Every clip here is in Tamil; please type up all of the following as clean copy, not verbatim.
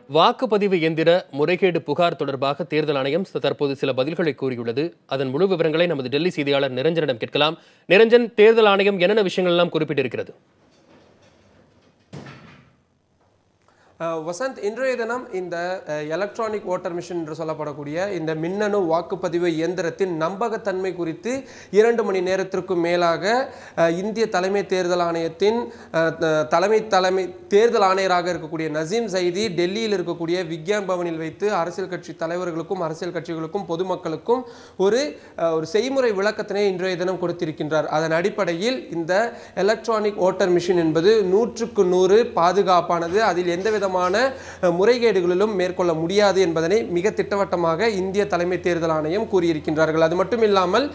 வாக்குப்பதிவு எந்திர முறைகேடு புகார் தொடர்பாக தேர்தல் ஆணையம் தற்போது சில பதில்களை கூறியுள்ளது. அதன் முழு விவரங்களை நமது டெல்லி செய்தியாளர் நிரஞ்சனிடம் கேட்கலாம். நிரஞ்சன், தேர்தல் ஆணையம் என்னென்ன விஷயங்கள் எல்லாம் குறிப்பிட்டிருக்கிறது? வசந்த், இன்றைய தினம் இந்த எலக்ட்ரானிக் ஓட்டர் மிஷின் என்று சொல்லப்படக்கூடிய இந்த மின்னணு வாக்குப்பதிவு இயந்திரத்தின் நம்பகத்தன்மை குறித்து 2 மணி நேரத்திற்கும் மேலாக இந்திய தலைமை தேர்தல் ஆணையத்தின் தலைமை தேர்தல் ஆணையராக இருக்கக்கூடிய நசீம் சைதி டெல்லியில் இருக்கக்கூடிய விக்யான் பவனில் வைத்து அரசியல் கட்சி தலைவர்களுக்கும் அரசியல் கட்சிகளுக்கும் பொதுமக்களுக்கும் ஒரு செய்முறை விளக்கத்தினை இன்றைய தினம் கொடுத்திருக்கின்றார். அதன் அடிப்படையில் இந்த எலக்ட்ரானிக் ஓட்டர் மிஷின் என்பது 100க்கு 100 பாதுகாப்பானது, அதில் எந்த விதமான முறைகேடுகளிலும் மேற்கொள்ள முடியாது என்பதனை மிக திட்டவட்டமாக இந்திய தலைமை தேர்தல் ஆணையம் கூறியிருக்கின்றார்கள். அது மட்டும் இல்லாமல்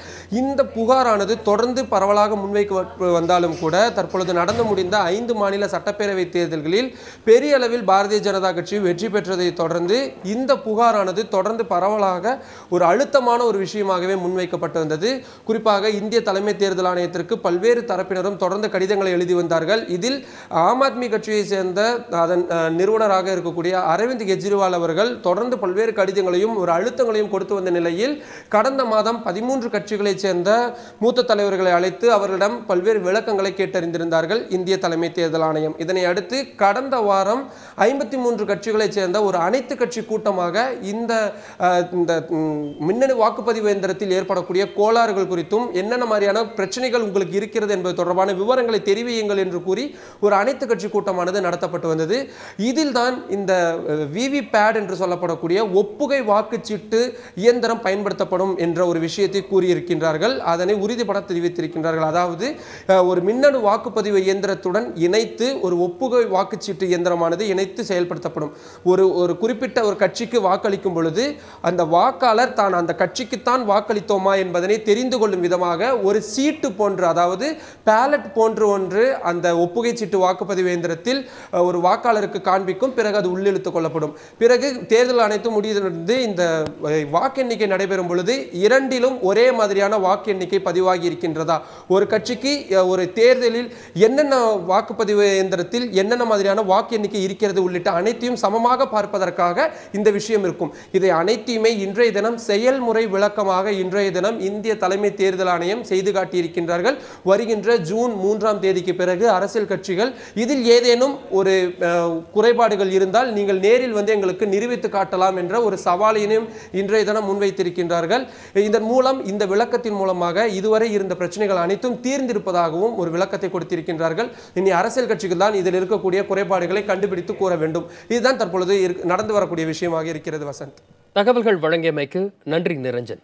இந்த புகாரானது தொடர்ந்து பரவலாக முன்வைக்க வந்தாலும் கூட தற்பொழுது நடந்து முடிந்த 5 மாநில சட்டப்பேரவை தேர்தல்களில் பெரிய அளவில் பாரதிய ஜனதா கட்சி வெற்றி பெற்றதை தொடர்ந்து இந்த புகாரானது தொடர்ந்து பரவலாக ஒரு அழுத்தமான ஒரு விஷயமாகவே முன்வைக்கப்பட்டு வந்தது. குறிப்பாக இந்திய தலைமை தேர்தல் ஆணையத்திற்கு பல்வேறு தரப்பினரும் தொடர்ந்து கடிதங்களை எழுதி வந்தார்கள். இதில் ஆம் ஆத்மி கட்சியை சேர்ந்த அதன் நிறுவனராக இருக்கக்கூடிய அரவிந்த் கெஜ்ரிவால் அவர்கள் தொடர்ந்து பல்வேறு கடிதங்களையும் ஒரு அழுத்தங்களையும் கொடுத்து வந்த நிலையில் கடந்த மாதம் 13 கட்சிகளைச் சேர்ந்த மூத்த தலைவர்களை அழைத்து அவர்களிடம் பல்வேறு விளக்கங்களை கேட்டறிந்திருந்தார்கள் இந்திய தலைமை தேர்தல் ஆணையம். இதனை அடுத்து கடந்த வாரம் 53 கட்சிகளைச் சேர்ந்த ஒரு அனைத்து கட்சி கூட்டமாக இந்த மின்னணு வாக்குப்பதிவு இயந்திரத்தில் ஏற்படக்கூடிய கோளாறுகள் குறித்தும் என்னென்ன மாதிரியான பிரச்சனைகள் உங்களுக்கு இருக்கிறது என்பது தொடர்பான விவரங்களை தெரிவியுங்கள் என்று கூறி ஒரு அனைத்து கட்சி கூட்டமானது நடத்தப்பட்டு வந்தது. இதில் தான் இந்த விவி பேட் என்று சொல்லப்படக்கூடிய ஒப்புகை வாக்குச்சீட்டு இயந்திரம் பயன்படுத்தப்படும் என்ற ஒரு விஷயத்தை கூறியிருக்கின்றார்கள். அதனை உறுதிபட தெரிவித்திருக்கின்றார்கள். அதாவது ஒரு மின்னணு வாக்குப்பதிவு இயந்திரத்துடன் இணைத்து ஒரு ஒப்புகை வாக்குச்சீட்டு இயந்திரமானது இணைத்து செயல்படுத்தப்படும். ஒரு குறிப்பிட்ட ஒரு கட்சிக்கு வாக்களிக்கும் பொழுது அந்த வாக்காளர் தான் அந்த கட்சிக்குத்தான் வாக்களித்தோமா என்பதனை தெரிந்து கொள்ளும் விதமாக ஒரு சீட்டு போன்று, அதாவது பேலட் போன்று ஒன்று அந்த ஒப்புகை சீட்டு வாக்குப்பதிவு இயந்திரத்தில் ஒரு வாக்காளருக்கு காண்பிக்கும். பிறகு அது உள்ளிழுத்துக் கொள்ளப்படும். பிறகு தேர்தல் அனைத்தும் முடிந்து இந்த வாக்கு எண்ணிக்கை நடைபெறும் பொழுது இரண்டிலும் ஒரே மாதிரியான வாக்கு எண்ணிக்கை பதிவாகி இருக்கின்றதா, ஒரு கட்சிக்கு ஒரு தேர்தலில் என்னென்ன வாக்குப்பதிவு இயந்திரத்தில் என்னென்ன மாதிரியான வாக்கு எண்ணிக்கை இருக்கிறது உள்ளிட்ட அனைத்தையும் சமமாக பார்ப்பதற்காக இந்த விஷயம் இருக்கும். இதை அனைத்தையுமே இன்றைய தினம் செயல்முறை விளக்கமாக இன்றைய தினம் இந்திய தலைமை தேர்தல் ஆணையம் செய்து காட்டியிருக்கின்றார்கள். வருகின்ற ஜூன் 3ஆம் தேதிக்கு பிறகு அரசியல் கட்சிகள் இதில் ஏதேனும் ஒரு குறைபாடுகள் இருந்தால் நீங்கள் நேரில் வந்து எங்களுக்கு நிரூபித்து காட்டலாம் என்ற ஒரு சவாலையும் இன்றைய தினம் முன்வைத்திருக்கின்றார்கள். இதன் மூலம் இந்த விளக்கத்தின் மூலமாக இதுவரை இருந்த பிரச்சனைகள் அனைத்தும் தீர்ந்திருப்பதாகவும் ஒரு விளக்கத்தை கொடுத்திருக்கின்றார்கள். இனி அரசியல் கட்சிகள் தான் இதில் இருக்கக்கூடிய குறைபாடுகளை கண்டுபிடித்து கூற வேண்டும். இதுதான் தற்பொழுது நடந்து வரக்கூடிய விஷயமாக இருக்கிறது. வசந்த், தகவல்கள் வழங்கியமைக்கு நன்றி நிரஞ்சன்.